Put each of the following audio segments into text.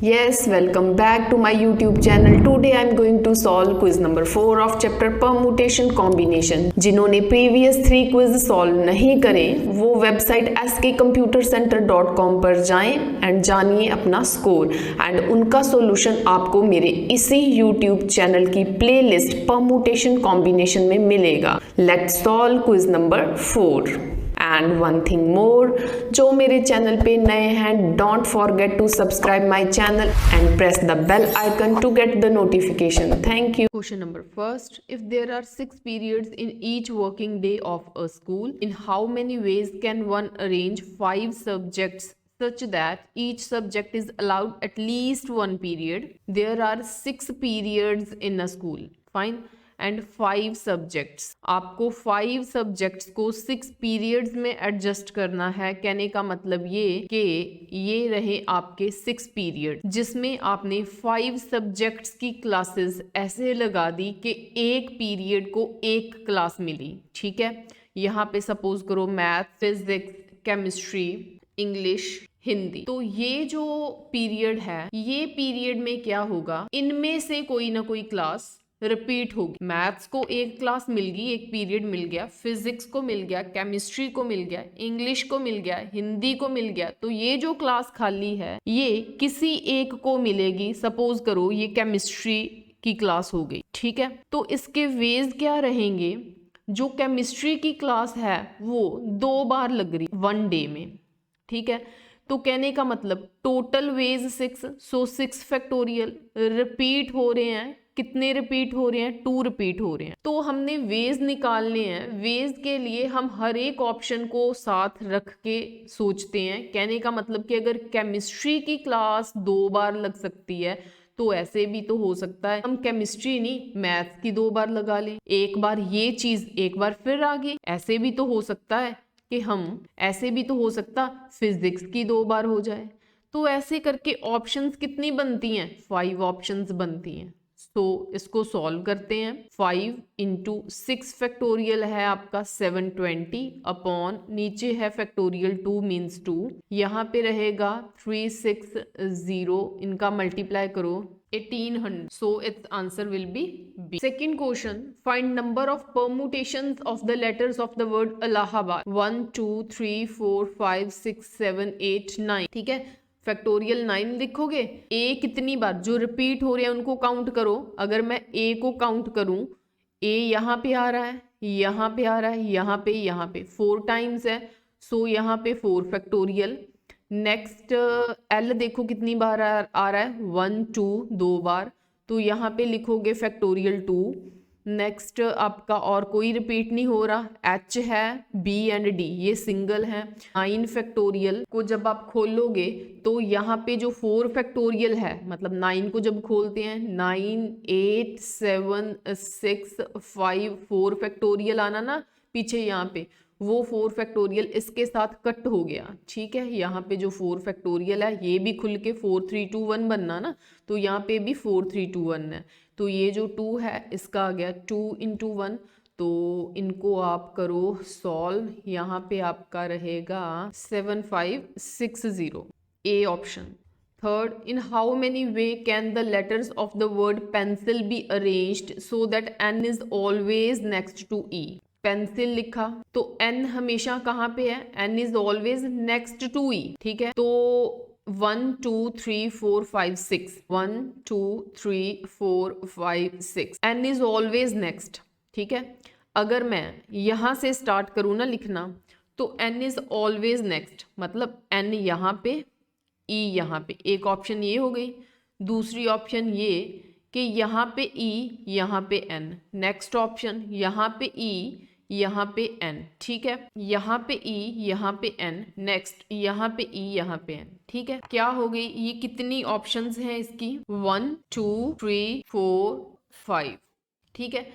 Yes, welcome back to my YouTube channel. Today I am going to solve quiz number 4 of chapter permutation combination. जिन्होंने previous 3 quiz solve नहीं करे वो website skcomputercenter.com पर जाएं and जानिए अपना score and उनका सॉल्यूशन आपको मेरे इसी YouTube चैनल की प्लेलिस्ट permutation combination में मिलेगा. Let's solve quiz number 4. And one thing more, जो मेरे चैनल पे नए हैं, don't forget to subscribe my channel and press the bell icon to get the notification. Thank you. Question number first, if there are 6 periods in each working day of a school, in how many ways can one arrange 5 subjects such that each subject is allowed at least 1 period? There are 6 periods in a school. Fine. And 5 subjects. आपको 5 subjects को 6 periods में adjust करना है. कहने का मतलब ये कि ये रहे आपके 6 पीरियड जिसमें आपने 5 सब्जेक्ट्स की क्लासेस ऐसे लगा दी कि एक पीरियड को एक क्लास मिली. ठीक है, यहाँ पे सपोज करो math, physics, chemistry, English, Hindi. तो ये जो पीरियड है, ये पीरियड में क्या होगा, इनमें से कोई ना कोई क्लास रिपीट होगी. मैथ्स को एक क्लास मिल गई, एक पीरियड मिल गया, फिजिक्स को मिल गया, केमिस्ट्री को मिल गया, इंग्लिश को मिल गया, हिंदी को मिल गया. तो ये जो क्लास खाली है ये किसी एक को मिलेगी. सपोज करो ये केमिस्ट्री की क्लास हो गई. ठीक है, तो इसके वेज क्या रहेंगे, जो केमिस्ट्री की क्लास है वो 2 बार लग रही 1 डे में. ठीक है, तो कहने का मतलब टोटल वेज 6, सो 6 फैक्टोरियल रिपीट हो रहे हैं. कितने रिपीट हो रहे हैं? 2 रिपीट हो रहे हैं. तो हमने वेज निकालने हैं. वेज के लिए हम हर एक ऑप्शन को साथ रख के सोचते हैं. कहने का मतलब कि अगर केमिस्ट्री की क्लास 2 बार लग सकती है तो ऐसे भी तो हो सकता है हम केमिस्ट्री नहीं मैथ्स की 2 बार लगा लें. एक बार ये चीज एक बार फिर आ गई. ऐसे भी तो हो सकता है कि हम ऐसे भी तो हो सकता फिजिक्स की 2 बार हो जाए. तो ऐसे करके ऑप्शंस कितनी बनती हैं? 5 ऑप्शंस बनती हैं. तो इसको सॉल्व करते हैं. 5 इंटू 6 फैक्टोरियल है आपका 720 अपॉन नीचे है फैक्टोरियल 2 मीन्स 2. यहाँ पे रहेगा 360. इनका मल्टीप्लाई करो 1800. So it's answer will be B. Second question, find number of permutations of the letters of the word Allahabad. 1 2 3 4 5 6 7 8 9. ठीक है, फैक्टोरियल 9 लिखोगे. ए कितनी बार जो रिपीट हो रहे हैं उनको काउंट करो. अगर मैं ए को काउंट करूं, ए यहाँ पे आ रहा है, यहाँ पे आ रहा है, यहाँ पे 4 टाइम्स है. सो यहाँ पे 4 फैक्टोरियल. नेक्स्ट एल देखो कितनी बार आ रहा है, 1 2 2 बार. तो यहाँ पे लिखोगे फैक्टोरियल 2. नेक्स्ट आपका और कोई रिपीट नहीं हो रहा. एच है, बी एंड डी ये सिंगल है. 9 फैक्टोरियल को जब आप खोलोगे तो यहाँ पे जो 4 फैक्टोरियल है, मतलब 9 को जब खोलते हैं 9 8 7 6 5 4 फैक्टोरियल आना ना पीछे, यहाँ पे वो 4 फैक्टोरियल इसके साथ कट हो गया. ठीक है, यहाँ पे जो 4 फैक्टोरियल है ये भी खुल के 4 3 2 1 बनना ना, तो यहाँ पे भी 4 3 2 1 है. तो ये जो 2 है इसका आ गया 2 इंटू 1. तो इनको आप करो सॉल्व. यहाँ पे आपका रहेगा 7560. A option. Third, in how many way can the letters of the word pencil be arranged so that N is always next to E. Pencil लिखा तो एन हमेशा कहाँ पे है? N is always next to E. ठीक है, तो 1 2 3 4 5 6 1 2 3 4 5 6 N is always next. ठीक है, अगर मैं यहाँ से स्टार्ट करूँ ना लिखना तो एन इज ऑलवेज नेक्स्ट मतलब एन यहाँ पे, ई यहाँ पे. एक ऑप्शन ये हो गई. दूसरी ऑप्शन ये कि यहाँ पे ई यहाँ पे एन. नेक्स्ट ऑप्शन यहाँ पे ई यहाँ पे एन. ठीक है, यहाँ पे ई यहाँ पे एन. नेक्स्ट यहाँ पे ई यहाँ पे एन. ठीक है, क्या हो गई? ये कितनी ऑप्शंस हैं इसकी? 1 2 3 4 5. ठीक है,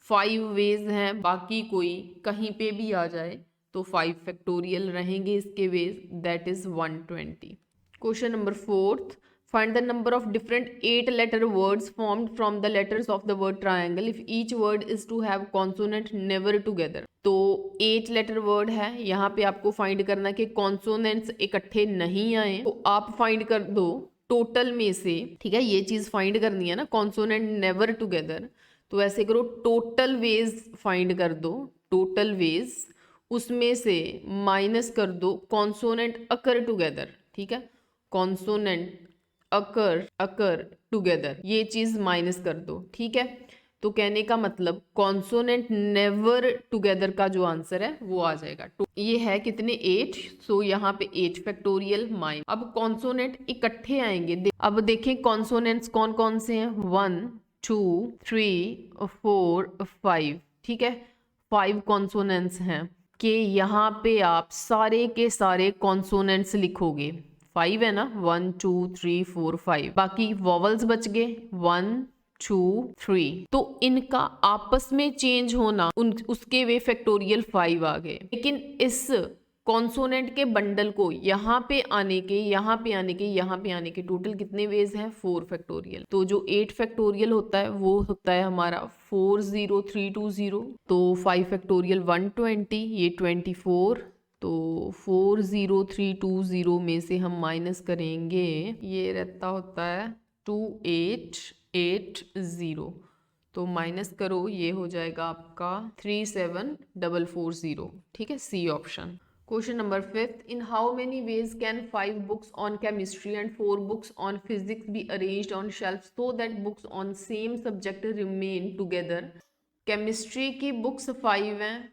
5 वेज हैं. बाकी कोई कहीं पे भी आ जाए तो 5 फैक्टोरियल रहेंगे इसके ways. That is 120. Question number 4th, find the number of different 8 letter words formed from the letters of the word triangle if each word is to have consonant never together. तो 8 letter word है. यहाँ पे आपको find करना कि consonants इकट्ठे नहीं आए. तो आप फाइंड कर दो टोटल में से, ठीक है, ये चीज़ फाइंड करनी है ना, कॉन्सोनेंट नेवर टुगेदर, तो ऐसे करो टोटल वेज फाइंड कर दो, टोटल वेज, उसमें से माइनस कर दो कॉन्सोनेंट अकर टुगेदर, ठीक है, कॉन्सोनेंट अकर टुगेदर, ये चीज़ माइनस कर दो, ठीक है। तो कहने का मतलब कॉन्सोनेंट नेवर टुगेदर का जो आंसर है वो आ जाएगा। ये है कितने 8, सो यहाँ पे 8 फैक्टोरियल माइनस। अब कॉन्सोनेंट इकट्ठे आएंगे, अब देखें कॉन्सोनेंट्स कौन कौन से हैं, 1 2 3 4 5, ठीक है, 5 कॉन्सोनेंट्स हैं कि यहाँ पे आप सारे के सारे कॉन्सोनेंट्स लिखोगे, 5 है ना, 1 2 3 4 5, बाकी वॉवल्स बच गए 1 2 3, तो इनका आपस में चेंज होना उसके वे फैक्टोरियल 5 आ गए। लेकिन इस कॉन्सोनेंट के बंडल को यहाँ पे आने के, यहाँ पे आने के, यहाँ पे आने के टोटल कितने वेज हैं, 4 फैक्टोरियल। तो जो 8 फैक्टोरियल होता है वो होता है हमारा 40320, तो 5 फैक्टोरियल 120, ये 24, तो 40320 में से हम माइनस करेंगे, ये रहता होता है 2880, तो माइनस करो, ये हो जाएगा आपका 37440, ठीक है, C option. Question number 5. In how many ways can 5 books on chemistry and 4 books on physics be arranged on shelves so that books on same subject remain together? Chemistry की books 5 हैं,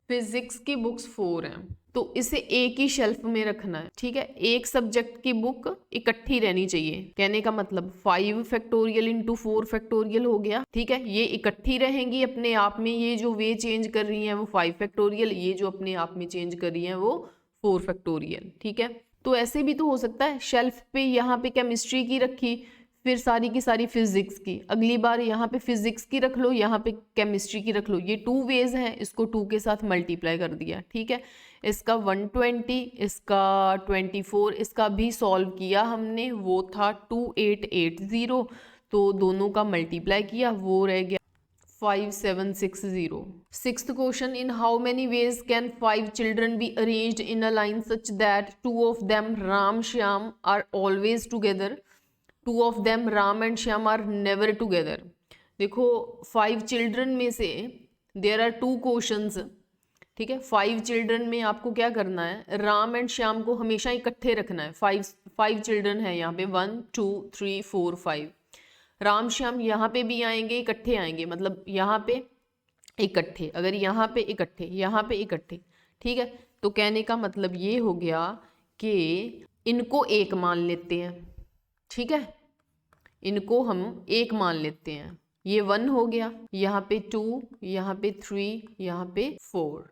physics की books 4 हैं, तो इसे एक ही shelf में रखना है, ठीक है, एक सब्जेक्ट की बुक इकट्ठी रहनी चाहिए। कहने का मतलब 5 फैक्टोरियल इंटू 4 फैक्टोरियल हो गया, ठीक है, ये इकट्ठी रहेंगी अपने आप में, ये जो वे चेंज कर रही हैं वो 5 फैक्टोरियल, ये जो अपने आप में चेंज कर रही हैं वो 4 फैक्टोरियल, ठीक है। तो ऐसे भी तो हो सकता है, शेल्फ पे यहाँ पे केमिस्ट्री की रखी, फिर सारी की सारी फिजिक्स की, अगली बार यहाँ पे फिजिक्स की रख लो, यहाँ पे केमिस्ट्री की रख लो, ये 2 वेज हैं, इसको 2 के साथ मल्टीप्लाई कर दिया, ठीक है। इसका 120, इसका 24, इसका भी सॉल्व किया हमने, वो था 2880, तो दोनों का मल्टीप्लाई किया, वो रह गया 5760। Sixth question, in how many ways can 5 children be arranged in a line such that 2 of them Ram Shyam are always together, 2 of them Ram and Shyam are never together? देखो 5 children में से there are 2 questions, ठीक है, 5 children में आपको क्या करना है, राम एंड श्याम को हमेशा इकट्ठे रखना है। 5 चिल्ड्रन है यहाँ पे, 1 2 3 4 5, राम श्याम यहाँ पे भी आएंगे, इकट्ठे आएंगे, मतलब यहाँ पे इकट्ठे, अगर यहाँ पे इकट्ठे, यहाँ पे इकट्ठे, ठीक है। तो कहने का मतलब ये हो गया कि इनको एक मान लेते हैं, ठीक है, इनको हम एक मान लेते हैं, ये 1 हो गया, यहाँ पे 2, यहाँ पे 3, यहाँ पे 4,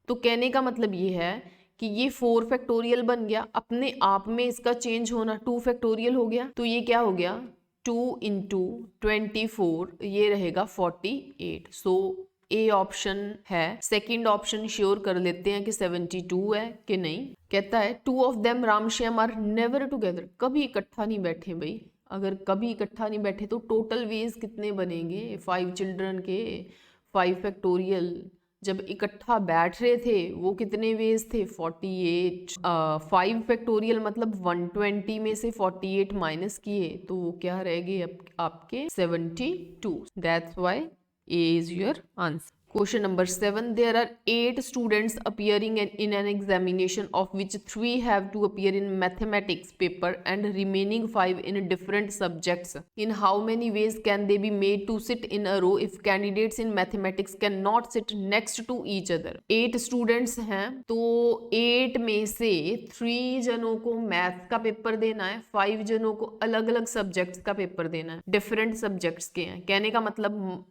तो कहने का मतलब ये है कि ये 4 फैक्टोरियल बन गया, अपने आप में इसका चेंज होना 2 फैक्टोरियल हो गया, तो ये क्या हो गया 2 इंटू 24, ये रहेगा 48, सो ए ऑप्शन है। सेकंड ऑप्शन श्योर कर लेते हैं कि 72 है कि नहीं। कहता है 2 of them Ram Shyam are never together, कभी इकट्ठा नहीं बैठे भाई, अगर कभी इकट्ठा नहीं बैठे तो टोटल वेज कितने बनेंगे 5 चिल्ड्रन के, 5 फैक्टोरियल जब इकट्ठा बैठ रहे थे वो कितने वेज थे 48, 5 फैक्टोरियल मतलब 120 में से 48 माइनस किए तो वो क्या रह गए आपके 72, that's why A is your answer. Question number 7. There are 8 students appearing in an examination of which 3 have to appear in mathematics paper and remaining 5 in different subjects. In how many ways can they be made to sit in a row if candidates in mathematics cannot sit next to each other? 8 students हैं तो 8 में से 3 जनों को maths का paper देना है, 5 जनों को अलग अलग सब्जेक्ट्स का पेपर देना है, डिफरेंट सब्जेक्ट्स के हैं। कहने का मतलब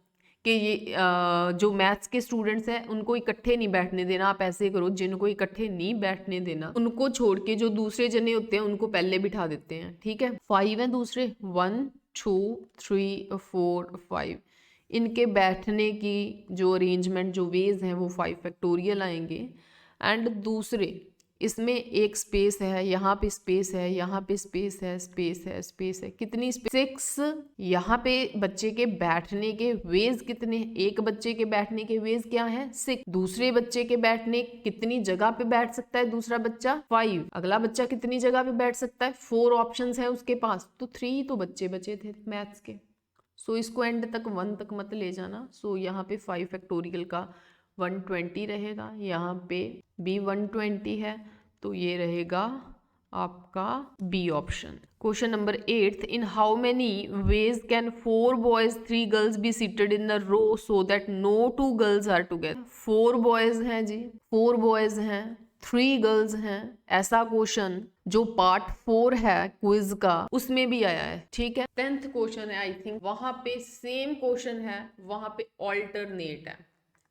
कि ये जो मैथ्स के स्टूडेंट्स हैं उनको इकट्ठे नहीं बैठने देना, आप ऐसे करो जिनको इकट्ठे नहीं बैठने देना उनको छोड़ के जो दूसरे जने होते हैं उनको पहले बिठा देते हैं, ठीक है। 5 हैं दूसरे, 1 2 3 4 5, इनके बैठने की जो अरेंजमेंट जो वेज हैं वो 5 फैक्टोरियल आएंगे, एंड दूसरे इसमें एक स्पेस है, यहाँ पे स्पेस है, यहाँ पे स्पेस है, स्पेस है, स्पेस है, कितनी स्पेस? 6। यहाँ पे बच्चे के बैठने के वेज कितने? एक बच्चे के बैठने के वेज क्या है? 6। दूसरे बच्चे के बैठने कितनी जगह पे बैठ सकता है दूसरा बच्चा? 5। अगला बच्चा कितनी जगह पे बैठ सकता है? 4 ऑप्शंस है उसके पास, तो 3 तो बच्चे बचे थे मैथ्स के। सो इसको एंड तक 1 तक मत ले जाना। सो यहाँ पे 5 फैक्टोरियल का 120 रहेगा, यहाँ पे भी 120 है, तो ये रहेगा आपका B option. Question number 8, in how many ways can 4 boys 3 girls be seated in the row so that no 2 girls are together? 4 boys हैं जी, 4 बॉयज हैं, 3 गर्ल्स हैं। ऐसा क्वेश्चन जो पार्ट 4 है क्विज का उसमें भी आया है, ठीक है। 10th क्वेश्चन है आई थिंक, वहां पे सेम क्वेश्चन है, वहां पे ऑल्टरनेट है,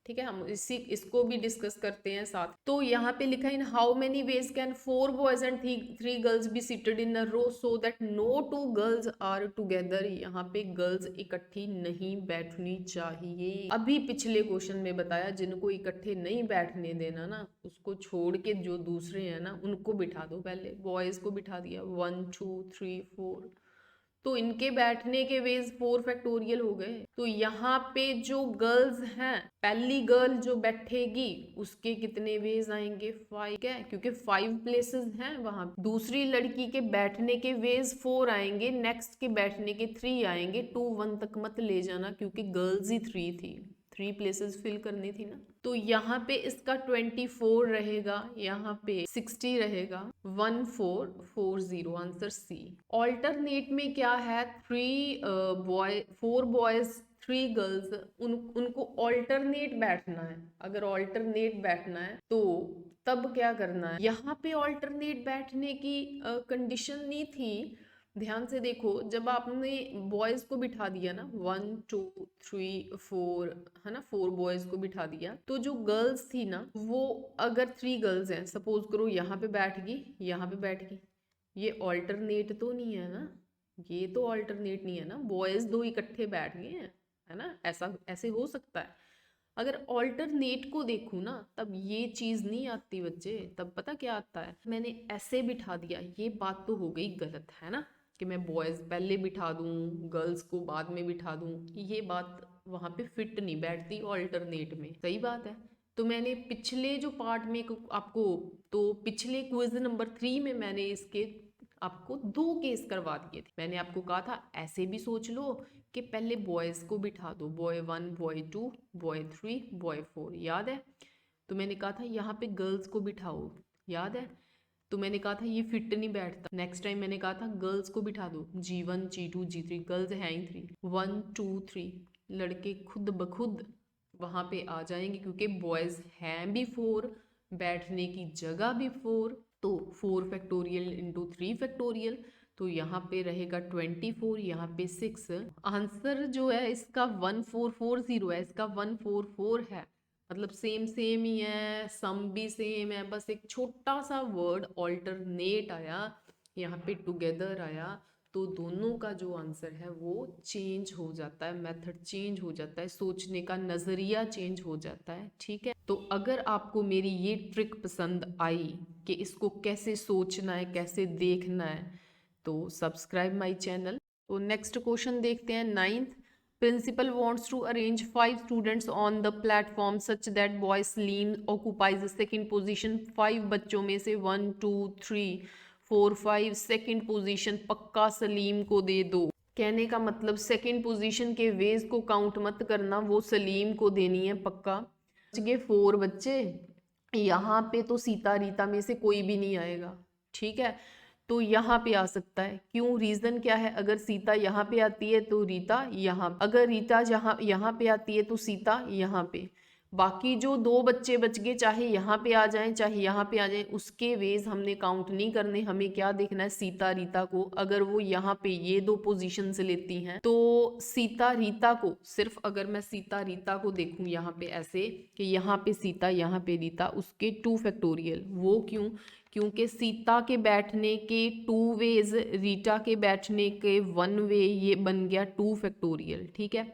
ठीक है। हम इसको भी डिस्कस करते हैं साथ। तो यहाँ पे लिखा है in how many ways can 4 boys and 3 girls be seated in a row so that no 2 girls are together? यहाँ पे गर्ल्स इकट्ठी नहीं बैठनी चाहिए। अभी पिछले क्वेश्चन में बताया जिनको इकट्ठे नहीं बैठने देना ना, उसको छोड़ के जो दूसरे हैं ना उनको बिठा दो। पहले बॉयज को बिठा दिया 1 2 3 4, तो इनके बैठने के वेज 4 फैक्टोरियल हो गए। तो यहाँ पे जो गर्ल्स हैं, पहली गर्ल जो बैठेगी उसके कितने वेज आएंगे? 5 है, क्योंकि 5 प्लेसेस हैं वहां। दूसरी लड़की के बैठने के वेज 4 आएंगे, नेक्स्ट के बैठने के 3 आएंगे। 2 1 तक मत ले जाना क्योंकि गर्ल्स ही 3 थी, 3 प्लेसेस फिल करनी थी ना। तो यहाँ पे इसका 24 रहेगा, यहाँ पे 60 रहेगा, 1440 आंसर सी। ऑल्टरनेट में क्या है? 4 बॉयज 3 गर्ल्स, उनको ऑल्टरनेट बैठना है। अगर ऑल्टरनेट बैठना है तो तब क्या करना है? यहाँ पे ऑल्टरनेट बैठने की कंडीशन नहीं थी। ध्यान से देखो, जब आपने बॉयज को बिठा दिया ना 1 2 3 4, है ना, 4 बॉयज को बिठा दिया, तो जो गर्ल्स थी ना वो, अगर 3 गर्ल्स हैं, सपोज करो यहाँ पे बैठ गई, यहाँ पे बैठ गई, ये ऑल्टरनेट तो नहीं है ना, ये तो ऑल्टरनेट नहीं है ना, बॉयज 2 इकट्ठे बैठ गए हैं, है ना, ऐसे हो सकता है। अगर ऑल्टरनेट को देखूं ना तब ये चीज नहीं आती बच्चे, तब पता क्या आता है? मैंने ऐसे बिठा दिया, ये बात तो हो गई गलत, है ना, कि मैं बॉयज पहले बिठा दूं गर्ल्स को बाद में बिठा दूं, ये बात वहां पे फिट नहीं बैठती ऑल्टरनेट में, सही बात है। तो मैंने पिछले जो पार्ट में आपको, तो पिछले क्विज नंबर 3 में मैंने इसके आपको 2 केस करवा दिए थे। मैंने आपको कहा था ऐसे भी सोच लो कि पहले बॉयज को बिठा दो, बॉय 1 बॉय 2 बॉय 3 बॉय 4, याद है। तो मैंने कहा था यहाँ पे गर्ल्स को बिठाओ, याद है। तो मैंने कहा था ये फिट नहीं बैठता। नेक्स्ट टाइम मैंने कहा था गर्ल्स को बिठा दो, G1 G2 G3, गर्ल्स हैं ही 3, 1 2 3, लड़के खुद ब खुद वहां पे आ जाएंगे क्योंकि बॉयज हैं भी 4, बैठने की जगह भी 4, तो 4 फैक्टोरियल इंटू 3 फैक्टोरियल, तो यहाँ पे रहेगा 24, यहाँ पे 6। आंसर जो है इसका 1440 है, इसका 144 है, मतलब सेम सेम ही है, सम भी सेम है, बस एक छोटा सा वर्ड ऑल्टरनेट आया, यहाँ पे टुगेदर आया, तो दोनों का जो आंसर है वो चेंज हो जाता है, मेथड चेंज हो जाता है, सोचने का नजरिया चेंज हो जाता है, ठीक है। तो अगर आपको मेरी ये ट्रिक पसंद आई कि इसको कैसे सोचना है, कैसे देखना है, तो सब्सक्राइब माय चैनल। तो नेक्स्ट क्वेश्चन देखते हैं 9th। Principal wants to arrange 5 students on the platform such that boy Salim occupies the second position। 5 बच्चों में से 1 2 3 4 5 सेकेंड पोजीशन पक्का सलीम को दे दो। कहने का मतलब सेकेंड पोजीशन के वेज को काउंट मत करना, वो सलीम को देनी है पक्का। 4 बच्चे, यहाँ पे तो सीता रीता में से कोई भी नहीं आएगा, ठीक है, तो यहाँ पे आ सकता है। क्यों? रीजन क्या है? अगर सीता यहाँ पे आती है तो रीता यहाँ, अगर रीता यहाँ पे आती है तो सीता यहाँ पे। बाकी जो 2 बच्चे बच गए, चाहे यहाँ पे आ जाएं चाहे यहाँ पे आ जाएं, उसके वेज हमने काउंट नहीं करने। हमें क्या देखना है? सीता रीता को। अगर वो यहाँ पे ये 2 पोजीशन से लेती हैं तो सीता रीता को, सिर्फ अगर मैं सीता रीता को देखूं यहाँ पे ऐसे कि यहाँ पे सीता यहाँ पे रीता, उसके 2 फैक्टोरियल। वो क्यों? क्योंकि सीता के बैठने के 2 वेज, रीटा के बैठने के 1 वे, ये बन गया 2 फैक्टोरियल, ठीक है।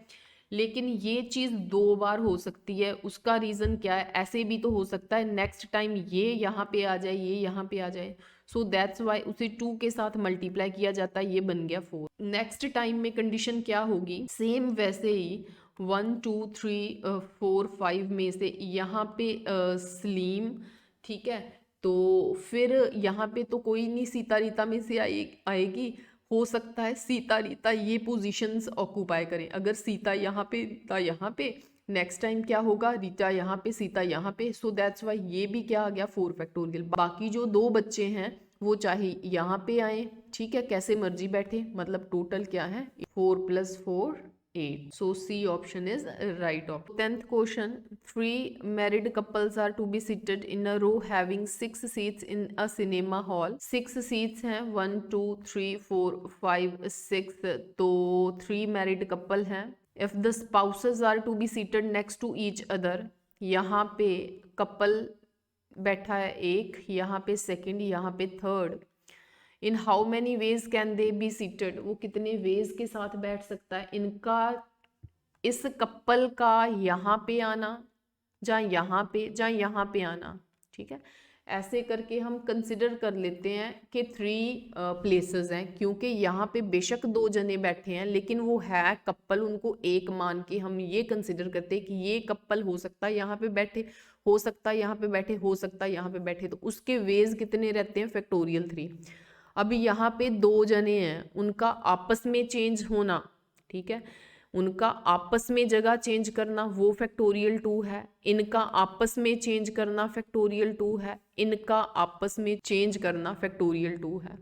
लेकिन ये चीज़ 2 बार हो सकती है। उसका रीज़न क्या है, ऐसे भी तो हो सकता है नेक्स्ट टाइम ये यहाँ पे आ जाए, ये यहाँ पे आ जाए, सो दैट्स वाई उसे 2 के साथ मल्टीप्लाई किया जाता है, ये बन गया 4। नेक्स्ट टाइम में कंडीशन क्या होगी, सेम वैसे ही 1 2 3 4 5 में से यहाँ पे सलीम, ठीक है, तो फिर यहाँ पे तो कोई नहीं सीता रीता में से आएगी, हो सकता है सीता रीता ये पोजीशंस ऑक्यूपाई करें। अगर सीता यहाँ पे, रीता यहाँ पे, नेक्स्ट टाइम क्या होगा, रीता यहाँ पे, सीता यहाँ पे, सो दैट्स वाई ये भी क्या आ गया 4 फैक्टोरियल। बाकी जो 2 बच्चे हैं वो चाहे यहाँ पे आए, ठीक है, कैसे मर्जी बैठे, मतलब टोटल क्या है 4 + 4 8, so C option is right option. 10th question, 3 married couples are to be seated in a row having 6 seats in a cinema hall. 6 seats हैं, 1 2 3 4 5 6, तो 3 married couple हैं। If the spouses are to be seated next to each other, यहाँ पे couple बैठा है एक, यहाँ पे सेकंड, यहाँ पे third, in how many ways can they be seated, वो कितने वेज के साथ बैठ सकता है, इनका इस कपल का यहाँ पे आना, जहाँ यहाँ पे आना, ठीक है, ऐसे करके हम कंसिडर कर लेते हैं कि 3 प्लेसेस हैं, क्योंकि यहाँ पे बेशक 2 जने बैठे हैं लेकिन वो है कपल, उनको एक मान के हम ये कंसिडर करते हैं कि ये कपल हो सकता है यहाँ पे बैठे, हो सकता है यहाँ पे बैठे, हो सकता है यहाँ पे बैठे, तो उसके वेज कितने रहते हैं, फैक्टोरियल 3। अभी यहाँ पे 2 जने हैं, उनका आपस में चेंज होना, ठीक है, उनका आपस में जगह चेंज करना वो फैक्टोरियल 2 है, इनका आपस में चेंज करना फैक्टोरियल 2 है, इनका आपस में चेंज करना फैक्टोरियल 2 है,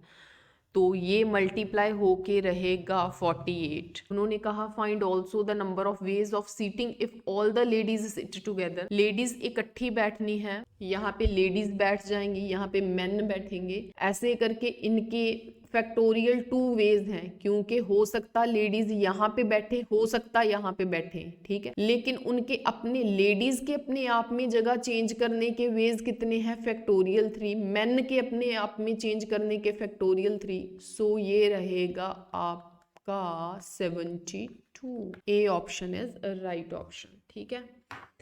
तो ये मल्टीप्लाई होके रहेगा 48। उन्होंने कहा find also the number of ways of seating if all the ladies sit together, ladies इकट्ठी बैठनी है, यहाँ पे लेडीज बैठ जाएंगी, यहाँ पे मेन बैठेंगे, ऐसे करके इनके फैक्टोरियल 2 वेज हैं, क्योंकि हो सकता लेडीज यहाँ पे बैठे, हो सकता यहाँ पे बैठे, ठीक है, लेकिन उनके अपने लेडीज के अपने आप में जगह चेंज करने के वेज कितने हैं, फैक्टोरियल 3, मेन के अपने आप में चेंज करने के फैक्टोरियल 3, सो ये रहेगा आपका 72। A option is right option, ठीक है।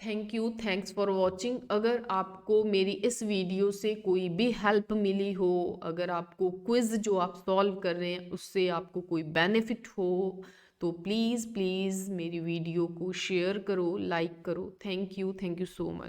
Thank you, thanks for watching. अगर आपको मेरी इस वीडियो से कोई भी हेल्प मिली हो, अगर आपको क्विज जो आप सॉल्व कर रहे हैं उससे आपको कोई बेनिफिट हो, तो प्लीज़ मेरी वीडियो को शेयर करो, लाइक करो। Thank you so much.